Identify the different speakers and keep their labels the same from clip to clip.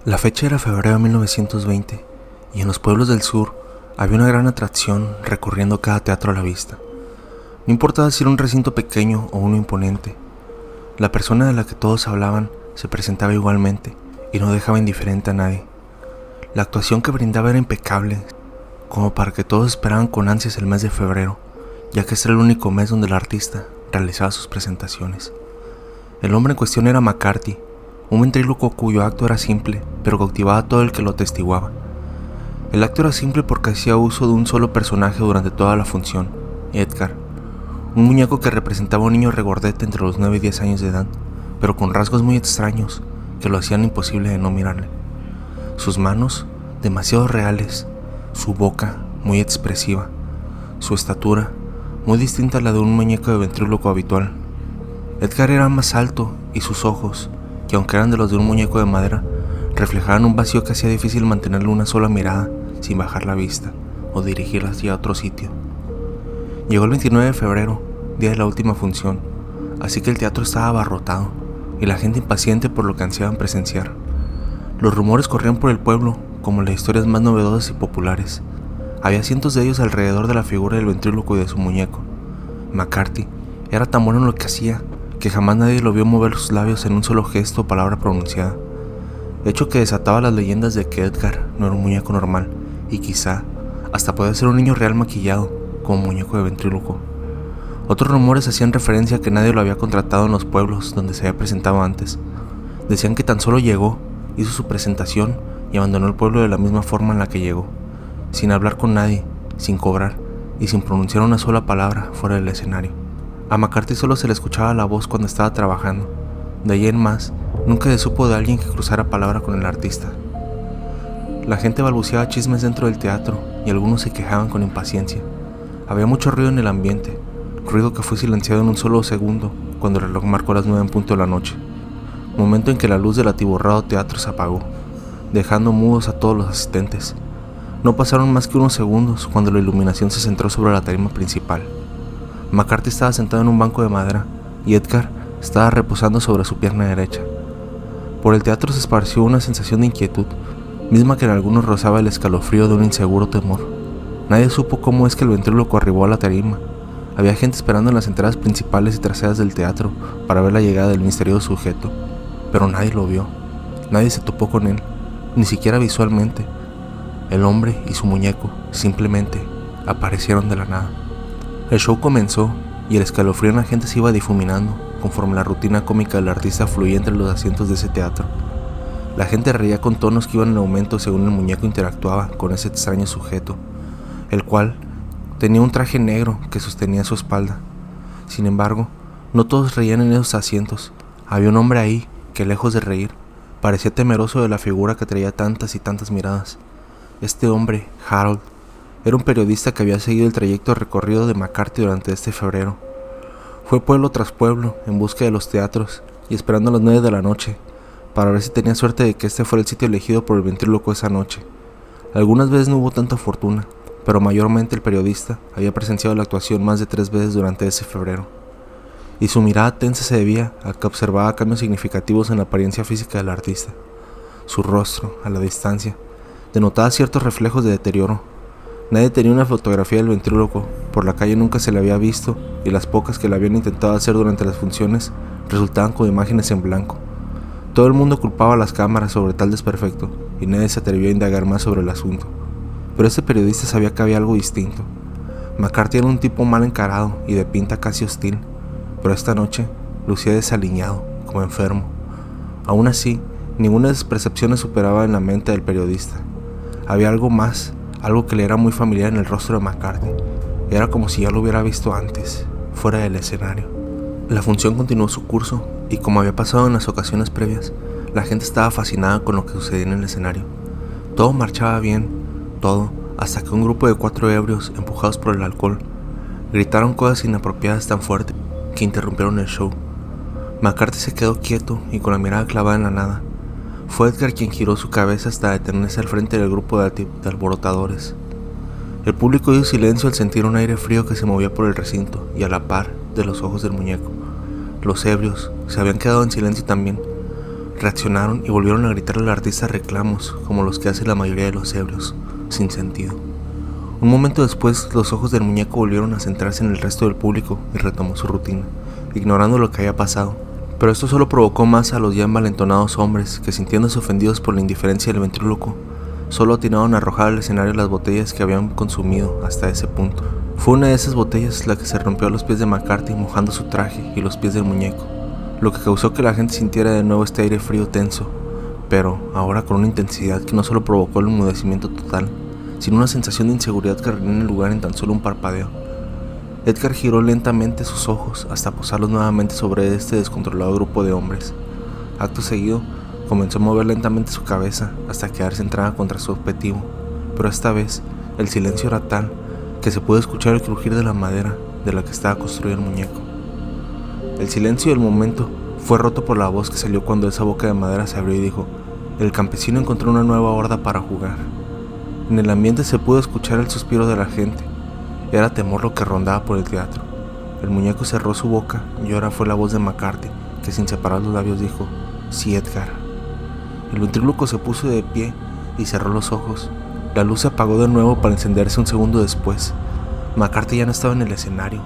Speaker 1: La fecha era febrero de 1920 y en los pueblos del sur había una gran atracción recorriendo cada teatro a la vista. No importaba si era un recinto pequeño o uno imponente, la persona de la que todos hablaban se presentaba igualmente y no dejaba indiferente a nadie. La actuación que brindaba era impecable, como para que todos esperaban con ansias el mes de febrero, ya que este era el único mes donde el artista realizaba sus presentaciones. El hombre en cuestión era McCarthy, un ventrílocuo cuyo acto era simple, pero cautivaba a todo el que lo atestiguaba. El acto era simple porque hacía uso de un solo personaje durante toda la función, Edgar, un muñeco que representaba a un niño regordete entre los 9 y 10 años de edad, pero con rasgos muy extraños que lo hacían imposible de no mirarle. Sus manos, demasiado reales, su boca, muy expresiva, su estatura, muy distinta a la de un muñeco de ventrílocuo habitual. Edgar era más alto y sus ojos, que aunque eran de los de un muñeco de madera, reflejaban un vacío que hacía difícil mantenerle una sola mirada sin bajar la vista o dirigirla hacia otro sitio. Llegó el 29 de febrero, día de la última función, así que el teatro estaba abarrotado y la gente impaciente por lo que ansiaban presenciar. Los rumores corrían por el pueblo como las historias más novedosas y populares. Había cientos de ellos alrededor de la figura del ventrílocuo y de su muñeco. McCarthy era tan bueno en lo que hacía que jamás nadie lo vio mover sus labios en un solo gesto o palabra pronunciada, hecho que desataba las leyendas de que Edgar no era un muñeco normal y quizá hasta podía ser un niño real maquillado como muñeco de ventrílocuo. Otros rumores hacían referencia a que nadie lo había contratado en los pueblos donde se había presentado antes. Decían que tan solo llegó, hizo su presentación y abandonó el pueblo de la misma forma en la que llegó, sin hablar con nadie, sin cobrar y sin pronunciar una sola palabra fuera del escenario. A McCarthy solo se le escuchaba la voz cuando estaba trabajando. De ahí en más, nunca se supo de alguien que cruzara palabra con el artista. La gente balbuceaba chismes dentro del teatro y algunos se quejaban con impaciencia. Había mucho ruido en el ambiente, ruido que fue silenciado en un solo segundo cuando el reloj marcó las 9 en punto de la noche, momento en que la luz del atiborrado teatro se apagó, dejando mudos a todos los asistentes. No pasaron más que unos segundos cuando la iluminación se centró sobre la tarima principal. McCarthy estaba sentado en un banco de madera y Edgar estaba reposando sobre su pierna derecha. Por el teatro se esparció una sensación de inquietud, misma que en algunos rozaba el escalofrío de un inseguro temor. Nadie supo cómo es que el ventrílocuo arribó a la tarima. Había gente esperando en las entradas principales y traseras del teatro para ver la llegada del misterioso sujeto, pero nadie lo vio. Nadie se topó con él, ni siquiera visualmente. El hombre y su muñeco simplemente aparecieron de la nada. El show comenzó y el escalofrío en la gente se iba difuminando conforme la rutina cómica del artista fluía entre los asientos de ese teatro. La gente reía con tonos que iban en aumento según el muñeco interactuaba con ese extraño sujeto, el cual tenía un traje negro que sostenía su espalda. Sin embargo, no todos reían en esos asientos. Había un hombre ahí que, lejos de reír, parecía temeroso de la figura que traía tantas y tantas miradas. Este hombre, Harold, era un periodista que había seguido el trayecto recorrido de McCarthy durante este febrero. Fue pueblo tras pueblo en busca de los teatros y esperando a las 9 de la noche para ver si tenía suerte de que este fuera el sitio elegido por el ventrílocuo esa noche. Algunas veces no hubo tanta fortuna, pero mayormente el periodista había presenciado la actuación más de 3 veces durante ese febrero, y su mirada tensa se debía a que observaba cambios significativos en la apariencia física del artista. Su rostro, a la distancia, denotaba ciertos reflejos de deterioro. Nadie tenía una fotografía del ventrílocuo, por la calle nunca se le había visto y las pocas que le habían intentado hacer durante las funciones resultaban con imágenes en blanco. Todo el mundo culpaba a las cámaras sobre tal desperfecto y nadie se atrevió a indagar más sobre el asunto. Pero este periodista sabía que había algo distinto. McCarthy era un tipo mal encarado y de pinta casi hostil, pero esta noche lucía desaliñado, como enfermo. Aún así, ninguna de sus percepciones superaba en la mente del periodista. Había algo más, algo que le era muy familiar en el rostro de McCarthy. Era como si ya lo hubiera visto antes, fuera del escenario. La función continuó su curso y, como había pasado en las ocasiones previas, la gente estaba fascinada con lo que sucedía en el escenario. Todo marchaba bien, todo, hasta que un grupo de 4 ebrios, empujados por el alcohol, gritaron cosas inapropiadas tan fuerte que interrumpieron el show. McCarthy se quedó quieto y con la mirada clavada en la nada. Fue Edgar quien giró su cabeza hasta detenerse al frente del grupo de alborotadores. El público hizo silencio al sentir un aire frío que se movía por el recinto y a la par de los ojos del muñeco. Los ebrios se habían quedado en silencio también. reaccionaron y volvieron a gritar al artista reclamos, como los que hace la mayoría de los ebrios, sin sentido. Un momento después, los ojos del muñeco volvieron a centrarse en el resto del público y retomó su rutina, ignorando lo que había pasado. Pero esto solo provocó más a los ya envalentonados hombres que, sintiéndose ofendidos por la indiferencia del ventríloco, solo atinaron a arrojar al escenario las botellas que habían consumido hasta ese punto. Fue una de esas botellas la que se rompió a los pies de McCarthy, mojando su traje y los pies del muñeco, lo que causó que la gente sintiera de nuevo este aire frío tenso, pero ahora con una intensidad que no solo provocó el enmudecimiento total, sino una sensación de inseguridad que reinó en el lugar en tan solo un parpadeo. Edgar giró lentamente sus ojos hasta posarlos nuevamente sobre este descontrolado grupo de hombres. Acto seguido, comenzó a mover lentamente su cabeza hasta quedar centrada contra su objetivo, pero esta vez el silencio era tal que se pudo escuchar el crujir de la madera de la que estaba construido el muñeco. El silencio del momento fue roto por la voz que salió cuando esa boca de madera se abrió y dijo: el campesino encontró una nueva horda para jugar. En el ambiente se pudo escuchar el suspiro de la gente. Era temor lo que rondaba por el teatro. El muñeco cerró su boca y ahora fue la voz de McCarthy, que sin separar los labios dijo: sí, Edgar. El ventríloco se puso de pie y cerró los ojos. La luz se apagó de nuevo para encenderse un segundo después. McCarthy ya no estaba en el escenario.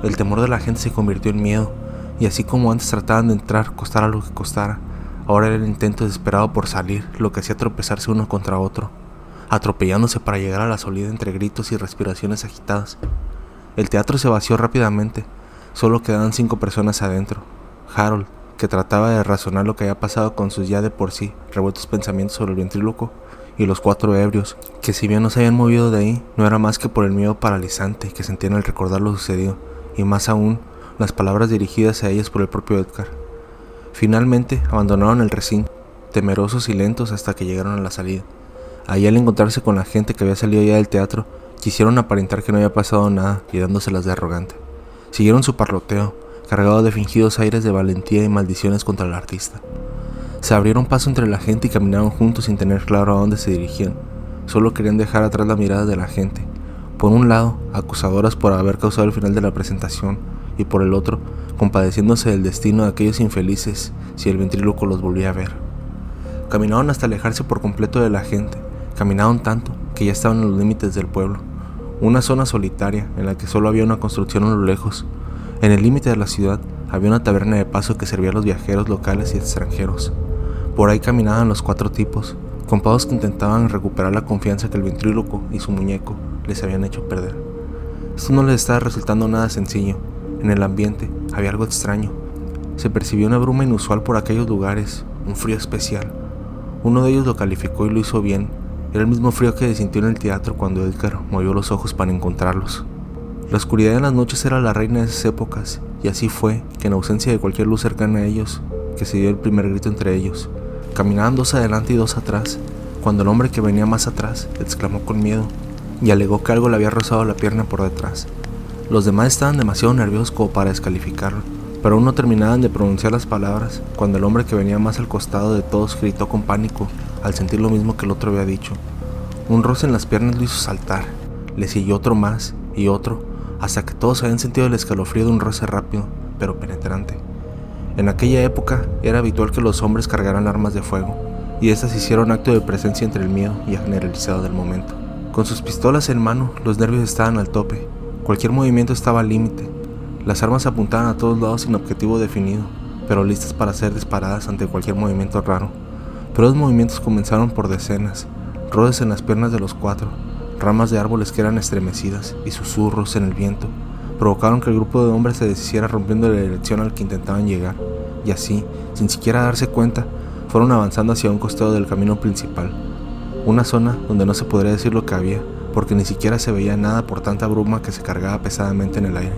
Speaker 1: El temor de la gente se convirtió en miedo, y así como antes trataban de entrar, costara lo que costara, ahora era el intento desesperado por salir lo que hacía tropezarse uno contra otro, atropellándose para llegar a la salida entre gritos y respiraciones agitadas. El teatro se vació rápidamente. Solo quedaban 5 personas adentro. Harold, que trataba de razonar lo que había pasado con sus ya de por sí revueltos pensamientos sobre el ventríloco, y los 4 ebrios, que si bien no se habían movido de ahí, no era más que por el miedo paralizante que sentían al recordar lo sucedido, y más aún, las palabras dirigidas a ellas por el propio Edgar. Finalmente, abandonaron el recinto, temerosos y lentos hasta que llegaron a la salida. Ahí, al encontrarse con la gente que había salido ya del teatro, quisieron aparentar que no había pasado nada y dándoselas de arrogante. Siguieron su parloteo, cargado de fingidos aires de valentía y maldiciones contra el artista. Se abrieron paso entre la gente y caminaron juntos sin tener claro a dónde se dirigían. Solo querían dejar atrás la mirada de la gente. Por un lado, acusadoras por haber causado el final de la presentación, y por el otro, compadeciéndose del destino de aquellos infelices si el ventríloco los volvía a ver. Caminaron hasta alejarse por completo de la gente. Caminaron tanto que ya estaban en los límites del pueblo, una zona solitaria en la que solo había una construcción a lo lejos. En el límite de la ciudad había una taberna de paso que servía a los viajeros locales y extranjeros. Por ahí caminaban los 4 tipos, compados que intentaban recuperar la confianza que el ventríloco y su muñeco les habían hecho perder. Esto no les estaba resultando nada sencillo. En el ambiente había algo extraño. Se percibió una bruma inusual por aquellos lugares, un frío especial. Uno de ellos lo calificó y lo hizo bien. Era el mismo frío que sintió en el teatro cuando Edgar movió los ojos para encontrarlos. La oscuridad en las noches era la reina de esas épocas, y así fue que, en ausencia de cualquier luz cercana a ellos, que se dio el primer grito entre ellos. Caminaban 2 adelante y 2 atrás, cuando el hombre que venía más atrás exclamó con miedo y alegó que algo le había rozado la pierna por detrás. Los demás estaban demasiado nerviosos como para descalificarlo, pero aún no terminaban de pronunciar las palabras cuando el hombre que venía más al costado de todos gritó con pánico al sentir lo mismo que el otro había dicho. Un roce en las piernas lo hizo saltar. Le siguió otro más y otro, hasta que todos habían sentido el escalofrío de un roce rápido pero penetrante. En aquella época era habitual que los hombres cargaran armas de fuego, y estas hicieron acto de presencia entre el miedo ya generalizado del momento. Con sus pistolas en mano, los nervios estaban al tope. Cualquier movimiento estaba al límite. Las armas apuntaban a todos lados sin objetivo definido, pero listas para ser disparadas ante cualquier movimiento raro. Pero los movimientos comenzaron por decenas, roces en las piernas de los 4, ramas de árboles que eran estremecidas y susurros en el viento provocaron que el grupo de hombres se deshiciera rompiendo la dirección al que intentaban llegar, y así, sin siquiera darse cuenta, fueron avanzando hacia un costado del camino principal, una zona donde no se podría decir lo que había, porque ni siquiera se veía nada por tanta bruma que se cargaba pesadamente en el aire.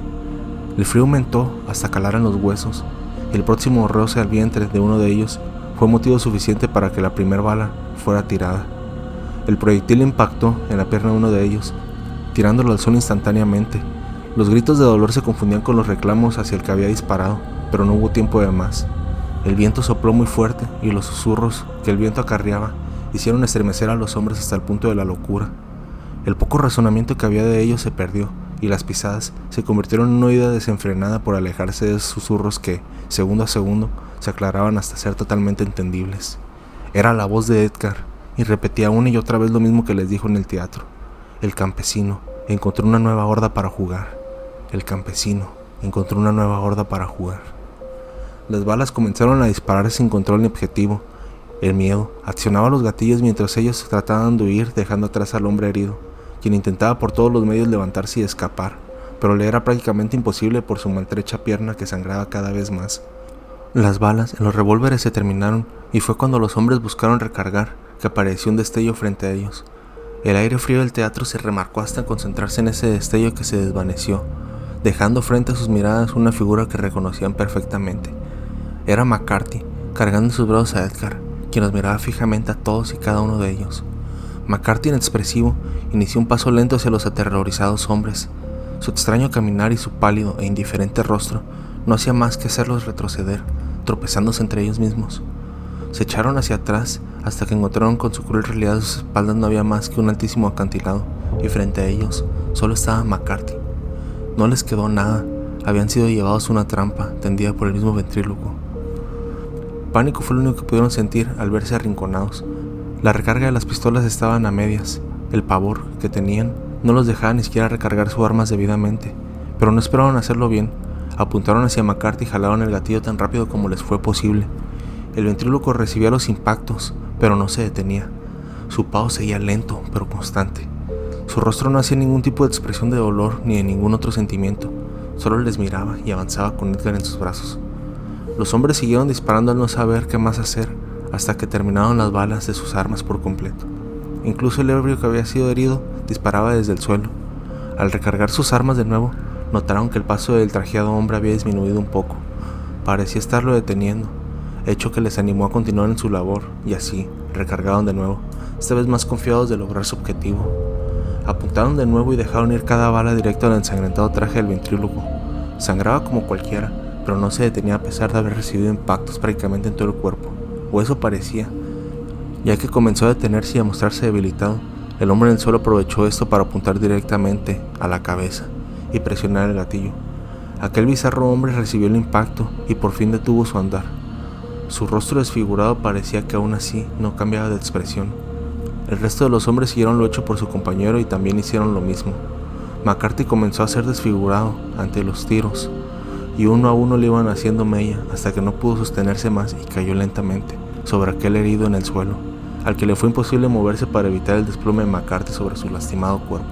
Speaker 1: El frío aumentó hasta calar en los huesos, y el próximo roce al vientre de uno de ellos fue motivo suficiente para que la primera bala fuera tirada. El proyectil impactó en la pierna de uno de ellos, tirándolo al suelo instantáneamente. Los gritos de dolor se confundían con los reclamos hacia el que había disparado, pero no hubo tiempo de más. El viento sopló muy fuerte y los susurros que el viento acarreaba hicieron estremecer a los hombres hasta el punto de la locura. El poco razonamiento que había de ellos se perdió y las pisadas se convirtieron en una huida desenfrenada por alejarse de susurros que, segundo a segundo, se aclaraban hasta ser totalmente entendibles. Era la voz de Edgar, y repetía una y otra vez lo mismo que les dijo en el teatro. El campesino encontró una nueva horda para jugar. El campesino encontró una nueva horda para jugar. Las balas comenzaron a disparar sin control ni objetivo. El miedo accionaba los gatillos mientras ellos trataban de huir, dejando atrás al hombre herido, quien intentaba por todos los medios levantarse y escapar, pero le era prácticamente imposible por su maltrecha pierna que sangraba cada vez más. Las balas en los revólveres se terminaron y fue cuando los hombres buscaron recargar que apareció un destello frente a ellos. El aire frío del teatro se remarcó hasta concentrarse en ese destello que se desvaneció, dejando frente a sus miradas una figura que reconocían perfectamente. Era McCarthy, cargando en sus brazos a Edgar, quien los miraba fijamente a todos y cada uno de ellos. McCarthy, inexpresivo, inició un paso lento hacia los aterrorizados hombres. Su extraño caminar y su pálido e indiferente rostro no hacía más que hacerlos retroceder, tropezándose entre ellos mismos. Se echaron hacia atrás hasta que encontraron con su cruel realidad a sus espaldas no había más que un altísimo acantilado, y frente a ellos solo estaba McCarthy. No les quedó nada, habían sido llevados a una trampa tendida por el mismo ventrílocuo. Pánico fue lo único que pudieron sentir al verse arrinconados. La recarga de las pistolas estaban a medias. El pavor que tenían no los dejaba ni siquiera recargar sus armas debidamente, pero no esperaron hacerlo bien. Apuntaron hacia McCarthy y jalaron el gatillo tan rápido como les fue posible. El ventrílocuo recibía los impactos, pero no se detenía. Su paso seguía lento, pero constante. Su rostro no hacía ningún tipo de expresión de dolor ni de ningún otro sentimiento. Solo les miraba y avanzaba con Edgar en sus brazos. Los hombres siguieron disparando al no saber qué más hacer, hasta que terminaron las balas de sus armas por completo. Incluso el ebrio que había sido herido disparaba desde el suelo. Al recargar sus armas de nuevo, notaron que el paso del trajeado hombre había disminuido un poco. Parecía estarlo deteniendo, hecho que les animó a continuar en su labor, y así recargaron de nuevo, esta vez más confiados de lograr su objetivo. Apuntaron de nuevo y dejaron ir cada bala directo al ensangrentado traje del ventrílocuo. Sangraba como cualquiera, pero no se detenía a pesar de haber recibido impactos prácticamente en todo el cuerpo, o eso parecía. Ya que comenzó a detenerse y a mostrarse debilitado, el hombre en el suelo aprovechó esto para apuntar directamente a la cabeza y presionar el gatillo. Aquel bizarro hombre recibió el impacto y por fin detuvo su andar. Su rostro desfigurado parecía que aún así no cambiaba de expresión. El resto de los hombres siguieron lo hecho por su compañero y también hicieron lo mismo. McCarthy comenzó a ser desfigurado ante los tiros, y uno a uno le iban haciendo mella hasta que no pudo sostenerse más y cayó lentamente sobre aquel herido en el suelo, al que le fue imposible moverse para evitar el desplome de McCarthy sobre su lastimado cuerpo.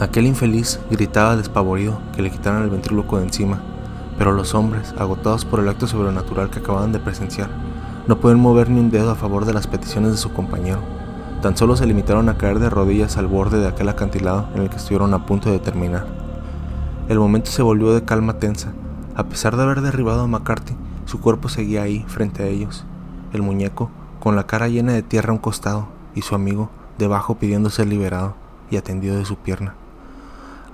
Speaker 1: Aquel infeliz gritaba despavorido que le quitaran el ventrílocuo de encima, pero los hombres, agotados por el acto sobrenatural que acababan de presenciar, no podían mover ni un dedo a favor de las peticiones de su compañero. Tan solo se limitaron a caer de rodillas al borde de aquel acantilado en el que estuvieron a punto de terminar. El momento se volvió de calma tensa. A pesar de haber derribado a McCarthy, su cuerpo seguía ahí, frente a ellos. El muñeco, con la cara llena de tierra a un costado, y su amigo, debajo pidiendo ser liberado y atendido de su pierna.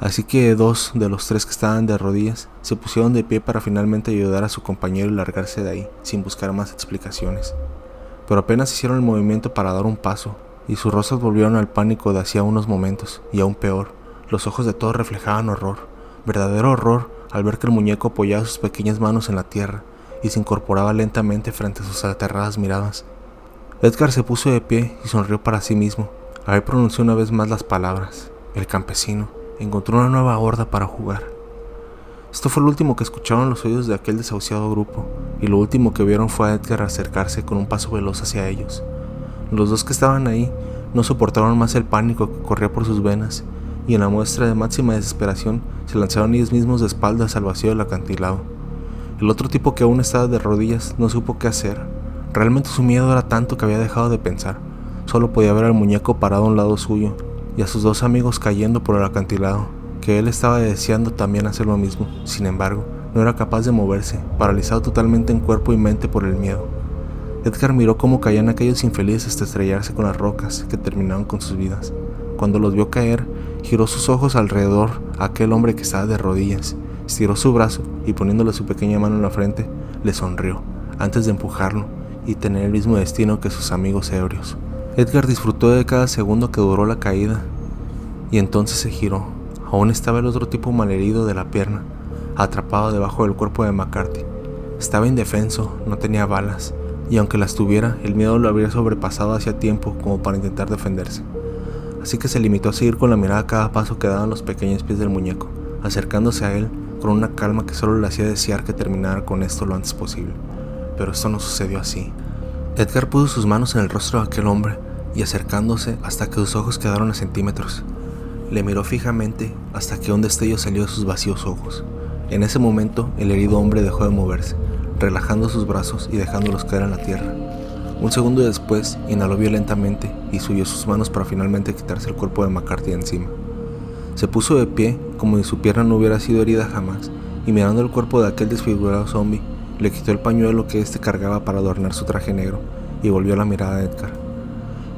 Speaker 1: Así que dos de los tres que estaban de rodillas se pusieron de pie para finalmente ayudar a su compañero y largarse de ahí, sin buscar más explicaciones. Pero apenas hicieron el movimiento para dar un paso, y sus rostros volvieron al pánico de hacía unos momentos, y aún peor, los ojos de todos reflejaban horror, verdadero horror al ver que el muñeco apoyaba sus pequeñas manos en la tierra y se incorporaba lentamente frente a sus aterradas miradas. Edgar se puso de pie y sonrió para sí mismo. Ahí pronunció una vez más las palabras: el campesino encontró una nueva horda para jugar. Esto fue lo último que escucharon los oídos de aquel desahuciado grupo, y lo último que vieron fue a Edgar acercarse con un paso veloz hacia ellos. Los dos que estaban ahí no soportaron más el pánico que corría por sus venas, y en la muestra de máxima desesperación se lanzaron ellos mismos de espaldas al vacío del acantilado. El otro tipo, que aún estaba de rodillas, no supo qué hacer. Realmente su miedo era tanto que había dejado de pensar. Solo podía ver al muñeco parado a un lado suyo y a sus dos amigos cayendo por el acantilado, que él estaba deseando también hacer lo mismo. Sin embargo, no era capaz de moverse, paralizado totalmente en cuerpo y mente por el miedo. Edgar miró cómo caían aquellos infelices hasta estrellarse con las rocas que terminaron con sus vidas. Cuando los vio caer, giró sus ojos alrededor a aquel hombre que estaba de rodillas, estiró su brazo y poniéndole su pequeña mano en la frente, le sonrió antes de empujarlo y tener el mismo destino que sus amigos ebrios. Edgar disfrutó de cada segundo que duró la caída, y entonces se giró, Aún estaba el otro tipo malherido de la pierna, atrapado debajo del cuerpo de McCarthy. Estaba indefenso, no tenía balas, y aunque las tuviera, el miedo lo habría sobrepasado hacía tiempo como para intentar defenderse. Así que se limitó a seguir con la mirada a cada paso que daban los pequeños pies del muñeco, acercándose a él con una calma que solo le hacía desear que terminara con esto lo antes posible. Pero esto no sucedió así. Edgar puso sus manos en el rostro de aquel hombre y acercándose hasta que sus ojos quedaron a centímetros. Le miró fijamente hasta que un destello salió de sus vacíos ojos. En ese momento, el herido hombre dejó de moverse, relajando sus brazos y dejándolos caer en la tierra. Un segundo después, inhaló violentamente y subió sus manos para finalmente quitarse el cuerpo de McCarthy de encima. Se puso de pie, como si su pierna no hubiera sido herida jamás, y mirando el cuerpo de aquel desfigurado zombie, le quitó el pañuelo que éste cargaba para adornar su traje negro y volvió la mirada a Edgar.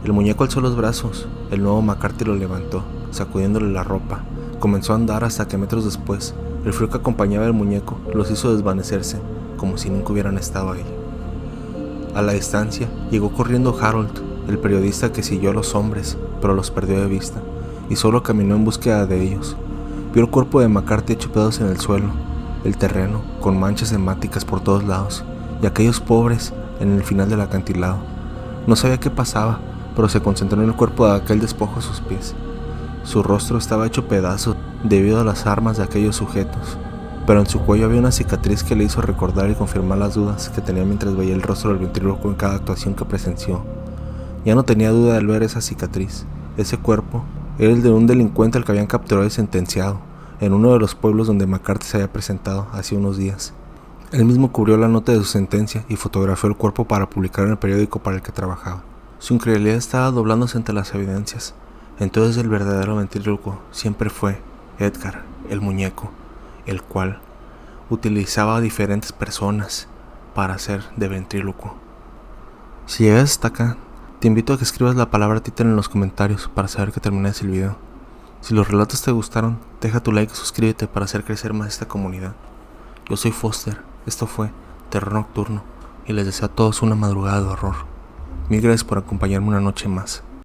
Speaker 1: El muñeco alzó los brazos, el nuevo McCarthy lo levantó, sacudiéndole la ropa. Comenzó a andar hasta que metros después, el frío que acompañaba al muñeco los hizo desvanecerse, como si nunca hubieran estado ahí. A la distancia, llegó corriendo Harold, el periodista que siguió a los hombres, pero los perdió de vista, y solo caminó en búsqueda de ellos. Vio el cuerpo de McCarthy hecho pedazos en el suelo, el terreno con manchas hemáticas por todos lados, y aquellos pobres en el final del acantilado. No sabía qué pasaba, pero se concentró en el cuerpo de aquel despojo a sus pies. Su rostro estaba hecho pedazos debido a las armas de aquellos sujetos, pero en su cuello había una cicatriz que le hizo recordar y confirmar las dudas que tenía mientras veía el rostro del ventrílocuo en cada actuación que presenció. Ya no tenía duda al ver esa cicatriz. Ese cuerpo era el de un delincuente al que habían capturado y sentenciado en uno de los pueblos donde McCarthy se había presentado hace unos días. Él mismo cubrió la nota de su sentencia y fotografió el cuerpo para publicar en el periódico para el que trabajaba. Su incredulidad estaba doblándose ante las evidencias. Entonces el verdadero ventrílocuo siempre fue Edgar, el muñeco, el cual utilizaba a diferentes personas para hacer de ventrílocuo. Si llegas hasta acá, te invito a que escribas la palabra títere en los comentarios para saber que terminas el video. Si los relatos te gustaron, deja tu like y suscríbete para hacer crecer más esta comunidad. Yo soy Foster, esto fue Terror Nocturno y les deseo a todos una madrugada de horror. Mil gracias por acompañarme una noche más.